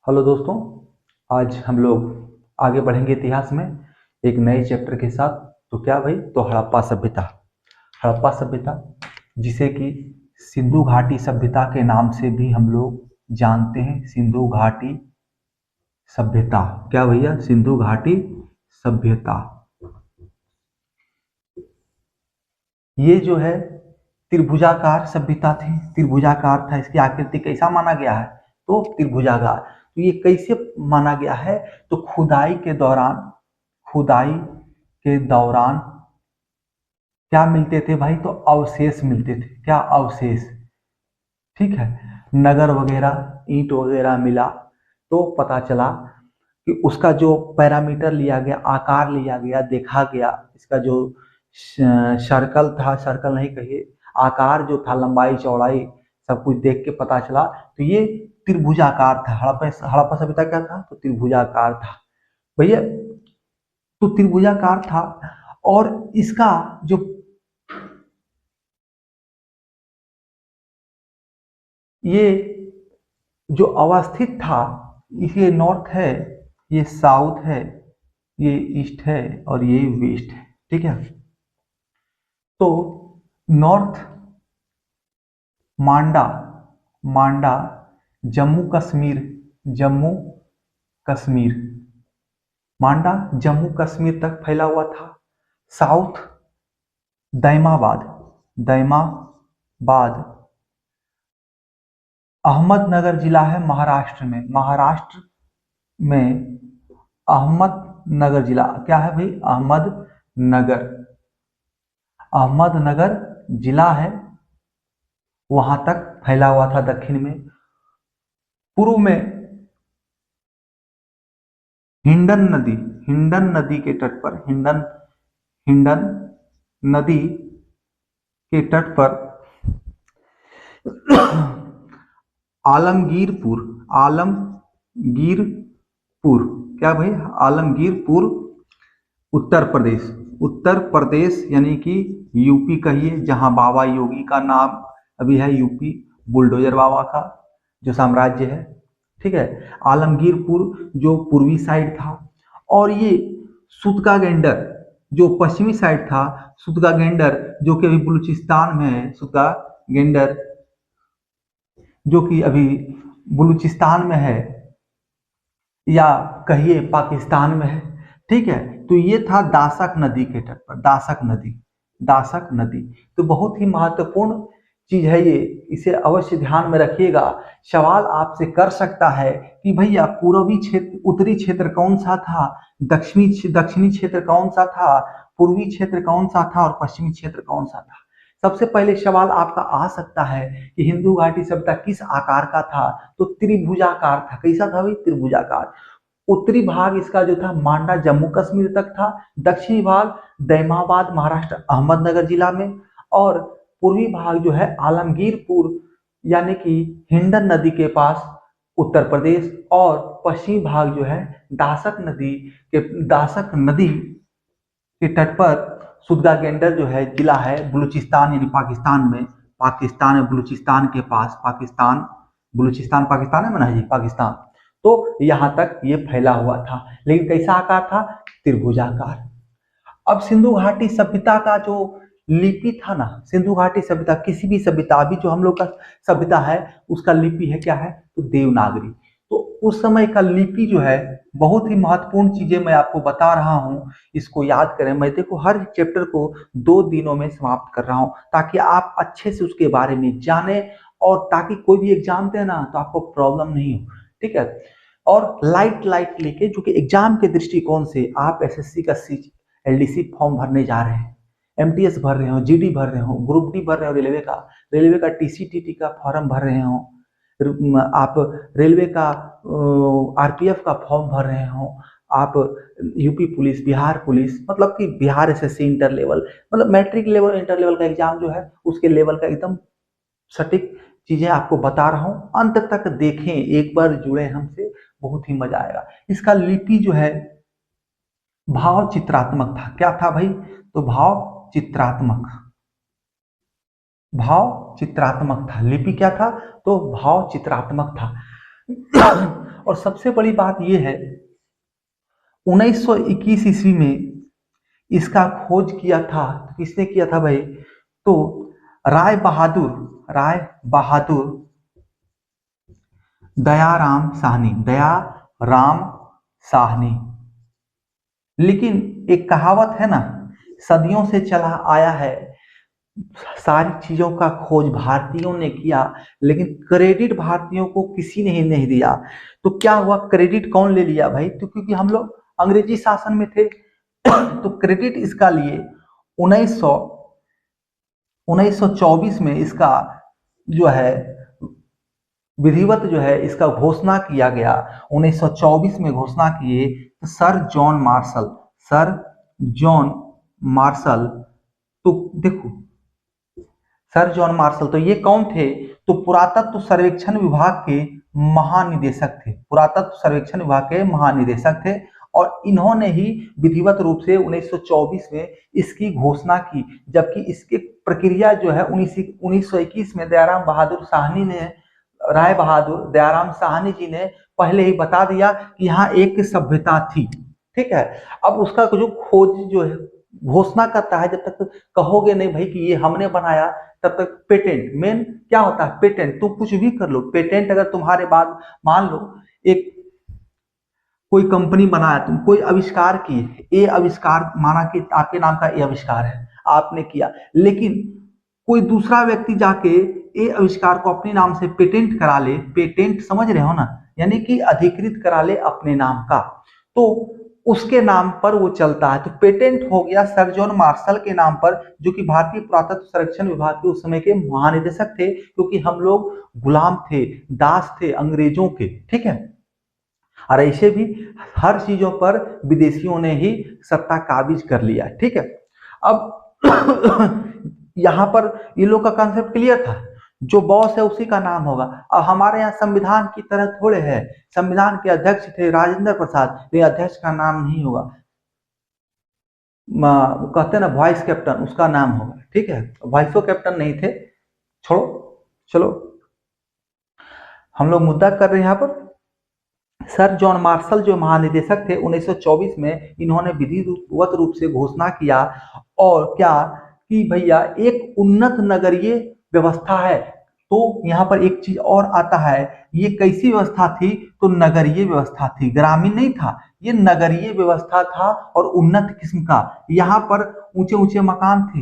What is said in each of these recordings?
Hello दोस्तों, आज हम लोग आगे बढ़ेंगे इतिहास में एक नए चैप्टर के साथ। तो क्या भाई, तो हड़प्पा सभ्यता। हड़प्पा सभ्यता जिसे कि सिंधु घाटी सभ्यता के नाम से भी हम लोग जानते हैं। सिंधु घाटी सभ्यता, क्या भैया, सिंधु घाटी सभ्यता। ये जो है त्रिभुजाकार सभ्यता थी। त्रिभुजाकार था, इसकी आकृति कैसा माना गया है, तो त्रिभुजाकार। तो ये कैसे माना गया है, तो खुदाई के दौरान क्या मिलते थे भाई, तो अवशेष मिलते थे। क्या अवशेष, ठीक है, नगर वगैरह, ईंट वगैरह मिला। तो पता चला कि उसका जो पैरामीटर लिया गया, आकार लिया गया, देखा गया, इसका जो सर्कल था, सर्कल नहीं कहिए, आकार जो था, लंबाई चौड़ाई सब कुछ देख के पता चला तो ये त्रिभुजाकार था। हड़प्पा सभ्यता क्या था, तो त्रिभुजाकार था भैया। तो त्रिभुजाकार था और इसका जो ये जो अवस्थित था, ये नॉर्थ है, ये साउथ है, ये ईस्ट है और ये वेस्ट है, ठीक है। तो नॉर्थ मांडा, मांडा जम्मू कश्मीर, जम्मू कश्मीर, मांडा जम्मू कश्मीर तक फैला हुआ था। साउथ दैमाबाद, दैमाबाद अहमदनगर जिला है महाराष्ट्र में। महाराष्ट्र में अहमदनगर जिला क्या है भाई, अहमदनगर, अहमदनगर जिला है, वहां तक फैला हुआ था। दक्षिण में, पूर्व में हिंडन नदी, हिंडन नदी के तट पर, हिंडन नदी के तट पर आलमगीरपुर, आलमगीरपुर, क्या भाई, आलमगीरपुर उत्तर प्रदेश, उत्तर प्रदेश यानी कि यूपी कहिए, जहां बाबा योगी का नाम अभी है, यूपी बुलडोजर बाबा का जो साम्राज्य है, ठीक है। आलमगीरपुर जो पूर्वी साइड था, और ये सुतका गेंडर जो पश्चिमी साइड था। सुतका गेंडर जो कि अभी बलूचिस्तान में है, सुतका गेंडर जो कि अभी बलूचिस्तान में है, या कहिए पाकिस्तान में है, ठीक है। तो ये था दासक नदी के तट पर, दासक नदी, दासक नदी। तो बहुत ही महत्वपूर्ण चीज है ये, इसे अवश्य ध्यान में रखिएगा। सवाल आपसे कर सकता है कि भैया पूर्वी क्षेत्र, उत्तरी क्षेत्र कौन सा था, दक्षिणी क्षेत्र कौन सा था, पूर्वी क्षेत्र कौन सा था और पश्चिमी क्षेत्र कौन सा था। सबसे पहले सवाल आपका आ सकता है कि हिंदू घाटी सभ्यता किस आकार का था, तो त्रिभुजाकार था। कैसा था भाई, त्रिभुजाकार। उत्तरी भाग इसका जो था मांडा जम्मू कश्मीर तक था, दक्षिणी भाग दैमाबाद महाराष्ट्र अहमदनगर जिला में, और पूर्वी भाग जो है आलमगीरपुर यानी कि हिंडन नदी के पास उत्तर प्रदेश, और पश्चिमी भाग जो है दासक नदी के तट पर सुदगा गेंडर जो है जिला है, बलूचिस्तान यानी पाकिस्तान में, पाकिस्तान में बलूचिस्तान के पास, पाकिस्तान, बलूचिस्तान पाकिस्तान है ना जी, पाकिस्तान। तो यहां तक ये फैला हुआ था, लेकिन कैसा आकार था, त्रिभुजाकार। अब सिंधु घाटी सभ्यता का जो लिपि था ना, सिंधु घाटी सभ्यता, किसी भी सभ्यता, अभी जो हम लोग का सभ्यता है उसका लिपि है क्या है, तो देवनागरी। तो उस समय का लिपि जो है, बहुत ही महत्वपूर्ण चीजें मैं आपको बता रहा हूं, इसको याद करें। मैं देखो हर चैप्टर को 2 दिनों में समाप्त कर रहा हूं, ताकि आप अच्छे से उसके बारे में जाने, और ताकि कोई भी एग्जाम दे ना तो आपको प्रॉब्लम नहीं हो, ठीक है। और लाइट लेके, जो कि एग्जाम के दृष्टिकोण से आप एसएससी का एलडीसी फॉर्म भरने जा रहे हैं, एमटीएस भर रहे हो, जीडी भर रहे हो, ग्रुप डी भर रहे हो, रेलवे का टीसीटीटी का फॉर्म भर रहे हो, आप रेलवे का आरपीएफ का फॉर्म भर रहे हो, आप यूपी पुलिस, बिहार पुलिस, मतलब कि बिहार एसएससी इंटर लेवल, मतलब मैट्रिक लेवल इंटर लेवल का एग्जाम जो है उसके लेवल का एकदम सटीक चीजें आपको बता रहा हूं। अंत तक देखें, एक बार जुड़े हमसे, बहुत ही मजा आएगा। इसका लिपि जो है भाव चित्रात्मक था। क्या था भाई, तो भाव चित्रात्मक, भाव चित्रात्मक था। लिपि क्या था, तो भाव चित्रात्मक था। और सबसे बड़ी बात यह है 1921 ईस्वी में इसका खोज किया था। किसने किया था भाई? तो राय बहादुर दयाराम साहनी। लेकिन एक कहावत है ना, सदियों से चला आया है, सारी चीजों का खोज भारतीयों ने किया, लेकिन क्रेडिट भारतीयों को किसी ने ही नहीं दिया। तो क्या हुआ, क्रेडिट कौन ले लिया भाई? तो क्योंकि हम लोग अंग्रेजी शासन में थे तो क्रेडिट इसका लिए 1924 में इसका जो है विधिवत जो है इसका घोषणा किया गया। 1924 में घोषणा किए तो सर जॉन मार्शल। तो देखो सर जॉन मार्शल तो ये कौन थे? तो पुरातत्व सर्वेक्षण विभाग के महानिदेशक थे। पुरातत्व सर्वेक्षण विभाग के महानिदेशक थे और इन्होंने ही विधिवत रूप से 1924 में इसकी घोषणा की। जबकि इसकी प्रक्रिया जो है 1921 में राय बहादुर दयाराम साहनी जी ने पहले ही बता दिया कि यहाँ एक सभ्यता थी। ठीक है, अब उसका जो खोज जो है घोषणा करता है, जब तक कहोगे नहीं भाई कि ये हमने बनाया, तब तक पेटेंट मेन क्या होता है? पेटेंट। तुम कुछ भी कर लो, पेटेंट अगर तुम्हारे बाद मान लो एक कोई कंपनी बनाया, तुम कोई आविष्कार किए, ये आविष्कार माना कि आपके नाम का ये आविष्कार है, आपने किया, लेकिन कोई दूसरा व्यक्ति जाके ये आविष्कार को अपने नाम से पेटेंट करा ले, पेटेंट समझ रहे हो ना, यानी कि अधिकृत करा ले अपने नाम का, तो उसके नाम पर वो चलता है। तो पेटेंट हो गया सर जॉन मार्शल के नाम पर, जो कि भारतीय पुरातत्व संरक्षण विभाग के उस समय के महानिदेशक थे, क्योंकि हम लोग गुलाम थे, दास थे अंग्रेजों के। ठीक है, और ऐसे भी हर चीजों पर विदेशियों ने ही सत्ता काबिज कर लिया। ठीक है, अब यहाँ पर ये लोग का कॉन्सेप्ट क्लियर था, जो बॉस है उसी का नाम होगा। अब हमारे यहाँ संविधान की तरह थोड़े है, संविधान के अध्यक्ष थे राजेंद्र प्रसाद, ये अध्यक्ष का नाम नहीं होगा, कहते हैं ना वाइस कैप्टन, उसका नाम होगा। ठीक है, वाइसो कैप्टन नहीं थे, छोड़ो, चलो हम लोग मुद्दा कर रहे हैं यहाँ पर। सर जॉन मार्शल जो महानिदेशक थे 1924 में, इन्होंने विधिवत रूप से घोषणा किया और क्या कि भैया एक उन्नत नगरीय व्यवस्था है। तो यहाँ पर एक चीज और आता है, ये कैसी व्यवस्था थी? तो नगरीय व्यवस्था थी, ग्रामीण नहीं था, ये नगरीय व्यवस्था था और उन्नत किस्म का। यहाँ पर ऊंचे ऊंचे मकान थे,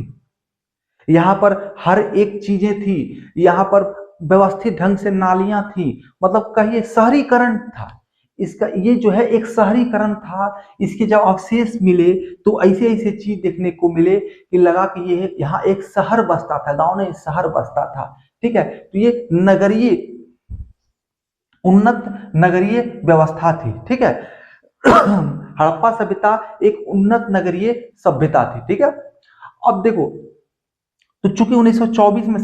यहाँ पर हर एक चीजें थी, यहाँ पर व्यवस्थित ढंग से नालियां थी, मतलब कहिए शहरीकरण था इसका। ये जो है एक शहरीकरण था। इसके जब अवशेष मिले तो ऐसे ऐसे चीज देखने को मिले कि लगा कि ये यहाँ एक शहर बसता था, गांव में शहर बसता था। ठीक है, तो ये नगरीय उन्नत नगरीय व्यवस्था थी। ठीक है, हड़प्पा सभ्यता एक उन्नत नगरीय सभ्यता थी। ठीक है, अब देखो, तो चूंकि 1924 में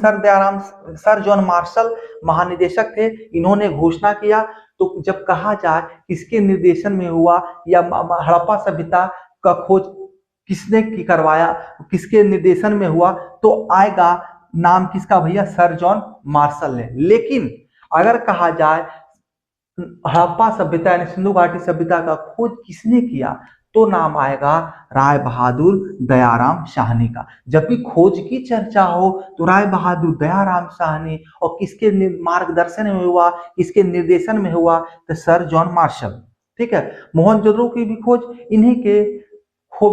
सर जॉन मार्शल महानिदेशक थे, इन्होंने घोषणा किया, तो जब कहा जाए किसके निर्देशन में हुआ या हड़प्पा सभ्यता का खोज किसने करवाया, किसके निर्देशन में हुआ, तो आएगा नाम किसका भैया? सर जॉन मार्शल ने। लेकिन अगर कहा जाए हड़प्पा सभ्यता यानी सिंधु घाटी सभ्यता का खोज किसने किया, तो नाम आएगा राय बहादुर दयाराम साहनी का। जब भी खोज की चर्चा हो तो राय बहादुर दयाराम साहनी, और किसके मार्गदर्शन में हुआ, किसके निर्देशन में हुआ? तो सर जॉन मार्शल। ठीक है, मोहनजोदड़ो की भी खोज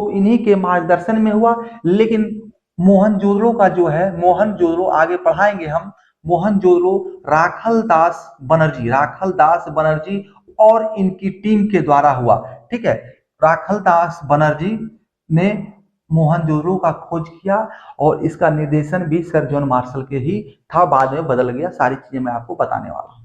इन्हीं के मार्गदर्शन में हुआ। लेकिन मोहनजोदड़ो का जो है, मोहनजोदड़ो आगे पढ़ाएंगे हम, मोहनजोदड़ो राखल दास बनर्जी और इनकी टीम के द्वारा हुआ। ठीक है, राखल दास बनर्जी ने मोहनजोदड़ो का खोज किया और इसका निर्देशन भी सर जॉन मार्शल के ही था, बाद में बदल गया। सारी चीजें मैं आपको बताने वाला हूं।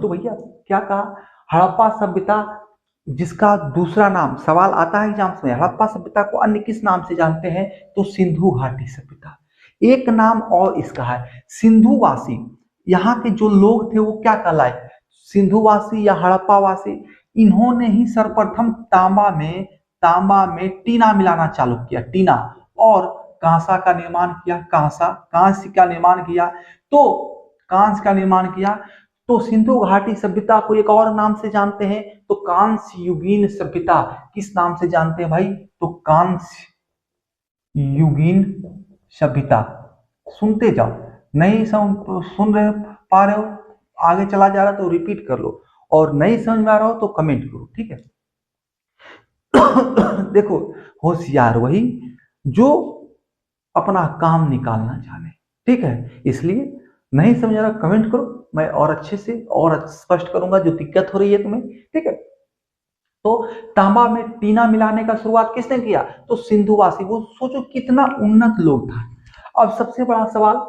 तो भैया क्या कहा? हड़प्पा सभ्यता, जिसका दूसरा नाम सवाल आता है एग्जाम्स में, हड़प्पा सभ्यता को अन्य किस नाम से जानते हैं? तो सिंधु घाटी सभ्यता। एक नाम और इसका है सिंधुवासी। यहाँ के जो लोग थे वो क्या कहलाए? सिंधुवासी या हड़प्पा वासी। इन्होंने ही सर्वप्रथम तांबा में टीना मिलाना चालू किया, टीना, और कांसा का निर्माण किया, कांस्य का निर्माण किया। तो कांस्य का निर्माण किया तो सिंधु घाटी सभ्यता को एक और नाम से जानते हैं, तो कांस्य युगीन सभ्यता। किस नाम से जानते हैं भाई? तो कांस्य युगीन सभ्यता। सुनते जाओ, नहीं सुन रहे पा रहे हो, आगे चला जा रहा तो रिपीट कर लो, और नहीं समझ में आ रहा हो तो कमेंट करो, ठीक है। देखो, होशियार वही जो अपना काम निकालना जाने, ठीक है। इसलिए नहीं समझ रहा कमेंट करो, मैं और अच्छे से और स्पष्ट करूंगा जो दिक्कत हो रही है तुम्हें, ठीक है। तो तांबा में टीना मिलाने का शुरुआत किसने किया? तो सिंधुवासी। वो सोचो कितना उन्नत लोग था। अब सबसे बड़ा सवाल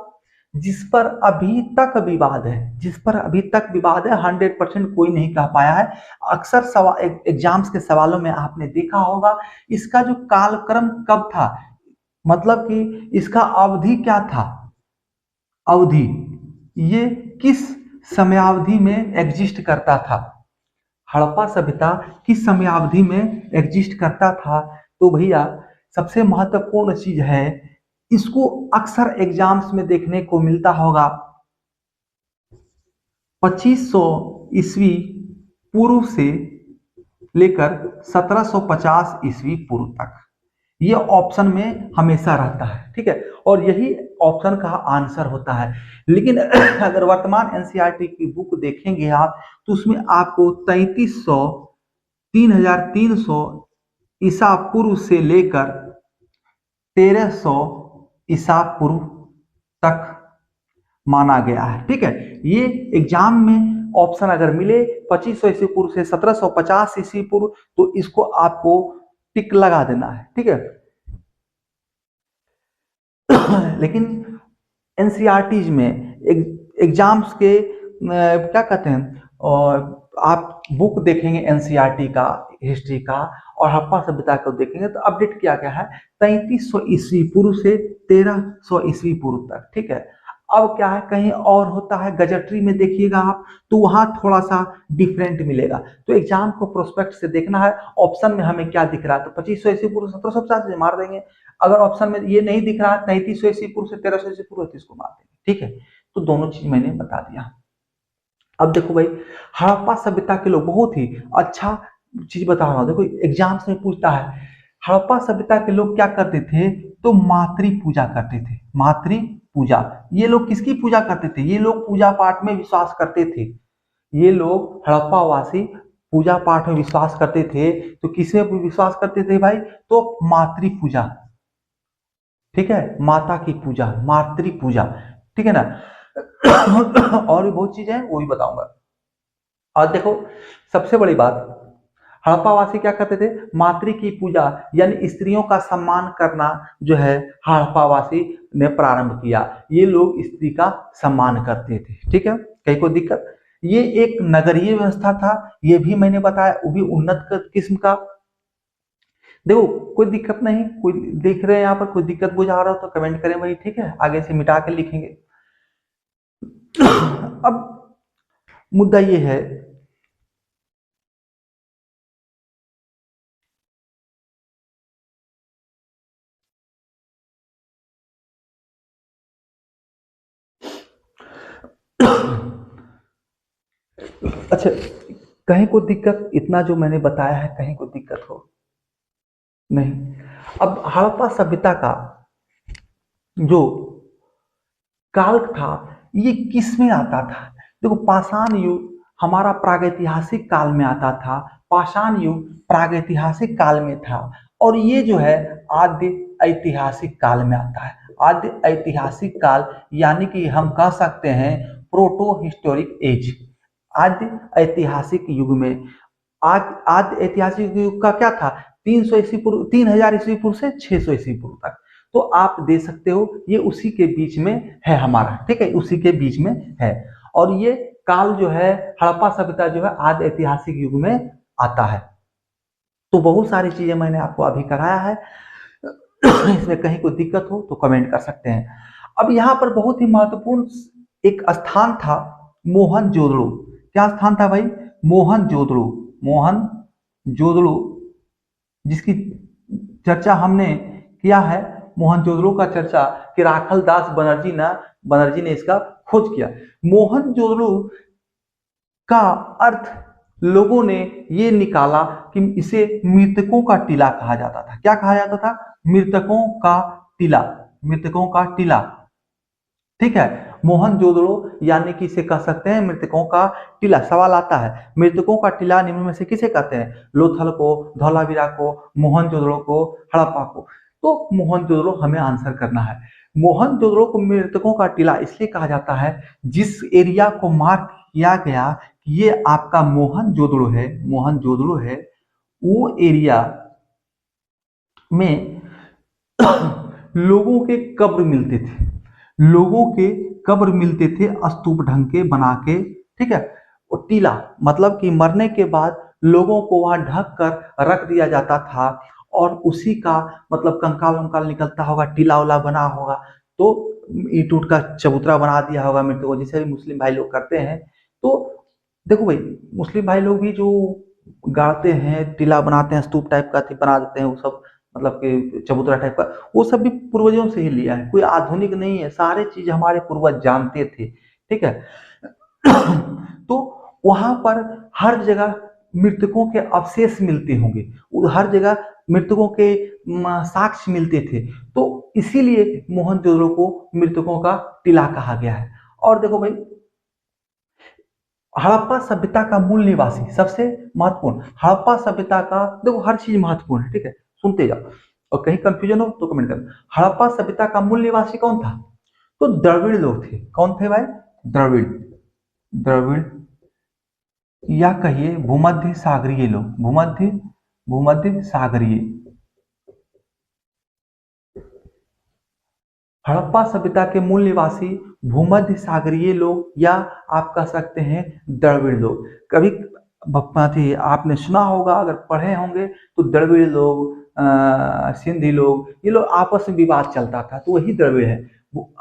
जिस पर अभी तक विवाद है, जिस पर अभी तक विवाद है, 100% कोई नहीं कह पाया है। अक्सर सवाल एग्जाम्स के सवालों में आपने देखा होगा, इसका जो कालक्रम कब था, मतलब कि इसका अवधि क्या था, अवधि, ये किस समयावधि में एग्जिस्ट करता था, हड़प्पा सभ्यता किस समयावधि में एग्जिस्ट करता था। तो भैया सबसे महत्वपूर्ण चीज है, इसको अक्सर एग्जाम्स में देखने को मिलता होगा 2500 ईस्वी पूर्व से लेकर 1750 ईस्वी पूर्व तक, ये ऑप्शन में हमेशा रहता है, ठीक है, और यही ऑप्शन का आंसर होता है। लेकिन अगर वर्तमान एनसीईआरटी की बुक देखेंगे आप, तो उसमें आपको 3300 3300 ईसा पूर्व से लेकर 1300 ईसा पूर्व तक माना गया है, ठीक है। ये एग्जाम में ऑप्शन अगर मिले 2500 ईस्वी पूर्व से 1750 ईस्वी पूर्व, तो इसको आपको टिक लगा देना है, ठीक है। लेकिन एनसीईआरटी में एग्जाम्स के क्या कहते हैं, और आप बुक देखेंगे एनसीईआरटी का, हिस्ट्री का, और हड़प्पा सभ्यता को देखेंगे तो अपडेट किया गया है 3300 ईस्वी पूर्व से 1300 ईस्वी पूर्व तक, ठीक है। अब क्या है, कहीं और होता है, गजटरी में देखिएगा आप, तो वहां थोड़ा सा डिफरेंट मिलेगा। तो एग्जाम को प्रोस्पेक्ट से देखना है, ऑप्शन में हमें क्या दिख रहा है, तो 2500 ईस्वी पूर्व 1750 से मार देंगे। अगर ऑप्शन में ये नहीं दिख रहा है 3300 ईस्वी पूर्व से 1300 ईस्वी पूर्व, तो इसको मार देंगे, ठीक है। तो दोनों चीज मैंने बता दिया। अब देखो भाई, हड़प्पा सभ्यता के लोग, बहुत ही अच्छा चीज बता रहा हूं, देखो एग्जाम्स में पूछता है, हड़प्पा सभ्यता के लोग क्या करते थे, तो मातृ पूजा करते थे, मातृ पूजा। ये लोग किसकी पूजा करते थे? ये लोग पूजा पाठ में विश्वास करते थे, ये लोग हड़प्पा वासी पूजा पाठ में विश्वास करते थे। तो किसमें विश्वास करते थे भाई? तो मातृ पूजा, ठीक है, माता की पूजा, मातृ पूजा, ठीक है ना। और भी बहुत चीजें हैं, वो भी बताऊंगा। और देखो सबसे बड़ी बात, हड़प्पावासी क्या करते थे? मातृ की पूजा, यानी स्त्रियों का सम्मान करना जो है हड़प्पावासी ने प्रारंभ किया। ये लोग स्त्री का सम्मान करते थे, ठीक है, कहीं कोई दिक्कत। ये एक नगरीय व्यवस्था था, ये भी मैंने बताया, वो भी उन्नत किस्म का। देखो कोई दिक्कत नहीं, कोई देख रहे हैं यहाँ पर कोई दिक्कत बुझा रहा हो तो कमेंट करें भाई, ठीक है, आगे से मिटा के लिखेंगे। अब मुद्दा ये है, अच्छा कहीं कोई दिक्कत, इतना जो मैंने बताया है कहीं कोई दिक्कत हो? नहीं। अब हड़प्पा सभ्यता का जो काल था, ये किस में आता था? देखो पाषाण युग हमारा प्रागैतिहासिक काल में आता था, पाषाण युग प्रागैतिहासिक काल में था, और ये जो है आद्य ऐतिहासिक काल में आता है। आद्य ऐतिहासिक काल यानी कि हम कह सकते हैं प्रोटो हिस्टोरिक एज। आद्य ऐतिहासिक युग में, आद्य ऐतिहासिक युग का क्या था? 300 ईस्वी पूर्व, 3000 ईस्वी पूर्व से 600 ईस्वी पूर्व तक। तो आप दे सकते हो ये उसी के बीच में है हमारा, ठीक है, उसी के बीच में है। और ये काल जो है हड़प्पा सभ्यता जो है आद्य ऐतिहासिक युग में आता है। तो बहुत सारी चीजें मैंने आपको अभी कराया है, इसमें कहीं कोई दिक्कत हो तो कमेंट कर सकते हैं। अब यहाँ पर बहुत ही महत्वपूर्ण एक स्थान था, मोहनजोदड़ो। क्या स्थान था भाई? मोहनजोदड़ो। मोहनजोदड़ो जिसकी चर्चा हमने किया है, मोहनजोदड़ो का चर्चा कि राखल दास बनर्जी ने इसका खोज किया। मोहनजोदड़ो का अर्थ लोगों ने ये निकाला कि इसे मृतकों का टीला कहा जाता था। क्या कहा जाता था? मृतकों का टीला, मृतकों का टीला। ठीक है, मोहनजोदड़ो यानी कि इसे कह सकते हैं मृतकों का टीला। सवाल आता है मृतकों का टीला निम्न में से किसे कहते हैं? लोथल को, धौलावीरा को, मोहनजोदड़ो को, हड़प्पा को। तो मोहनजोदड़ो हमें आंसर करना है। मोहनजोदड़ो को मृतकों का टीला इसलिए कहा जाता है जिस एरिया को मार्क किया गया कि ये आपका मोहनजोदड़ो है, मोहनजोदड़ो है, वो एरिया में लोगों के कब्र मिलते थे, लोगों के कब्र मिलते थे स्तूप ढंग के बना के। ठीक है, और टीला मतलब कि मरने के बाद लोगों को वहां ढक कर रख दिया जाता था और उसी का मतलब कंकाल वंकाल निकलता होगा, टीला उला बना होगा, तो ईट उट का चबूतरा बना दिया होगा मृतकों को, जैसे भी मुस्लिम भाई लोग करते हैं। तो देखो भाई, मुस्लिम भाई लोग भी जो गाड़ते हैं, टीला बनाते हैं, स्तूप टाइप का बना देते हैं, वो सब मतलब कि चबूतरा टाइप का, वो सब भी पूर्वजों से ही लिया है, कोई आधुनिक नहीं है, सारे चीज हमारे पूर्वज जानते थे। ठीक है। तो वहां पर हर जगह मृतकों के अवशेष मिलते होंगे, हर जगह मृतकों के साक्ष्य मिलते थे, तो इसीलिए मोहनजोदड़ो को मृतकों का टीला कहा गया है। और देखो भाई, हड़प्पा सभ्यता का मूल निवासी सबसे महत्वपूर्ण, हड़प्पा सभ्यता का देखो हर चीज महत्वपूर्ण है। ठीक है, सुनते जाओ और कहीं कंफ्यूजन हो तो कमेंट करना। हड़प्पा सभ्यता का मूल निवासी कौन था? तो द्रविड़ लोग थे। कौन थे भाई? द्रविड़, द्रविड़ या कहिए भूमध्य सागरीय लोग, भूमध्य, भूमध्य सागरीय। हड़प्पा सभ्यता के मूल निवासी भूमध्य सागरीय लोग या आप कह सकते हैं द्रविड़ लोग। कभी आपने सुना होगा, अगर पढ़े होंगे तो द्रविड़ लोग, सिंधी लोग, ये लोग आपस में विवाद चलता था, तो वही द्रविड़ है।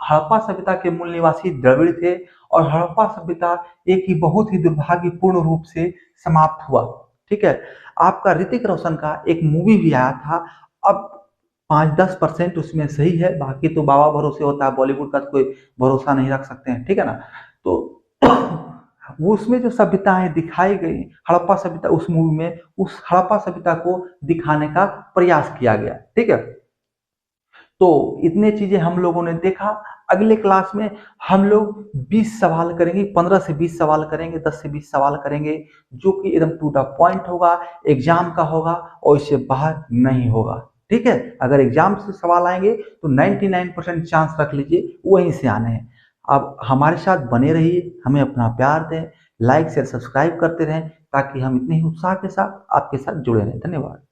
हड़प्पा सभ्यता के मूल निवासी द्रविड़ थे और हड़प्पा सभ्यता एक ही बहुत ही दुर्भाग्यपूर्ण रूप से समाप्त हुआ। ठीक है, आपका ऋतिक रोशन का एक मूवी भी आया था। अब 5-10% उसमें सही है, बाकी तो बाबा भरोसे होता है, बॉलीवुड का तो कोई भरोसा नहीं रख सकते हैं। ठीक है ना। तो वो उसमें जो सभ्यताएं दिखाई गई, हड़प्पा सभ्यता, उस मूवी में उस हड़प्पा सभ्यता को दिखाने का प्रयास किया गया। ठीक है, तो इतने चीजें हम लोगों ने देखा। अगले क्लास में हम लोग 20 सवाल करेंगे, 15 से 20 सवाल करेंगे, 10 से 20 सवाल करेंगे, जो कि एकदम टू द पॉइंट होगा, एग्जाम का होगा और इससे बाहर नहीं होगा। ठीक है, अगर एग्जाम से सवाल आएंगे तो 99% चांस रख लीजिए वहीं से आने हैं। अब हमारे साथ बने रहिए, हमें अपना प्यार दें, लाइक शेयर सब्सक्राइब करते रहें, ताकि हम इतने ही उत्साह के साथ आपके साथ जुड़े रहें। धन्यवाद।